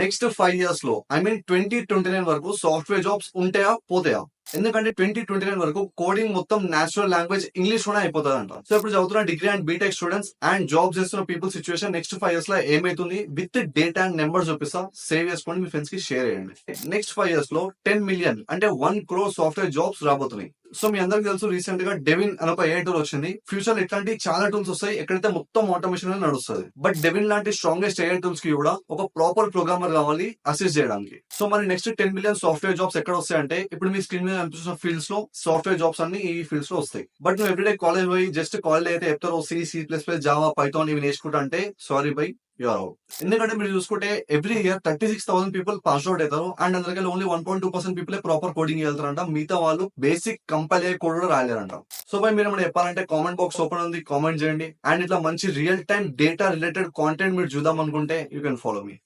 Next 5 years లో I mean 2029 వరకు software jobs ఉంటాయా పోతాయా? ఎందుకంటే 2029 వరకు కోడింగ్ మొత్తం నేచురల్ లాంగ్వేజ్ ఇంగ్లీష్ లోనే అయిపోతుందంట. సో ఇప్పుడు చదువుతున్న degree and BTech students and job చేస్తున్న పీపుల్ సిచ్యువేషన్ నెక్స్ట్ 5 years లో ఏమైతుంది విత్ డేటా అండ్ నెంబర్ చూపిస్తా. సేవ్ చేసుకొని మీ ఫ్రెండ్స్ కి షేర్ చేయండి. నెక్స్ట్ 5 years లో 10 million అంటే 1 crore సాఫ్ట్వేర్ జాబ్స్ రాబోతున్నాయి. సో మీ అందరికి తెలుసు రీసెంట్ గా డెవిన్ అని ఒక AI టూల్ వచ్చింది. ఫ్యూచర్ ఇట్లాంటి చాలా టూల్స్ వస్తాయి ఎక్కడైతే మొత్తం ఆటోమేషన్ నడుస్తుంది. బట్ డెవిన్ లాంటి స్ట్రాంగెస్ట్ AI టూల్స్ కి కూడా ఒక ప్రాపర్ ప్రోగ్రామర్ కావాలి అసిస్ట్ చేయడానికి. సో మరి నెక్స్ట్ 10 million సాఫ్ట్వేర్ జాబ్స్ ఎక్కడ వస్తాయంటే ఇప్పుడు మీ స్క్రీన్ మీద కనిపిస్తున్న ఫీల్డ్స్ లో సాఫ్ట్వేర్ జాబ్స్ అన్ని ఈ ఫీల్డ్స్ లో వస్తాయి. బట్ నువ్వు ఎవ్రీడే కాలేజ్ పోయి జస్ట్ కాలేజ్ అయితే చెప్తారో C++, జావా, పైథాన్ ఇవి నేర్చుకుంటా అంటే సారీ బై యూఆర్ అవుట్. ఎందుకంటే మీరు చూసుకుంటే every year 36,000 people pass out అవుతారు అండ్ అందుకే ఓన్లీ 1.2% పీపుల్ ప్రాపర్ కోడింగ్ వెళ్తారంట. మిగతా వాళ్ళు బేసిక్ కంపైల్ అయ్యే కోడ్ కూడా రాలేరంట. సో బై మీరు ఏమైనా చెప్పాలంటే కామెంట్ బాక్స్ ఓపెన్ ఉంది, కామెంట్ చేయండి. అండ్ ఇట్లా మంచి real time data related content మీరు చూద్దాం అనుకుంటే యూ కెన్ ఫాలో మీ.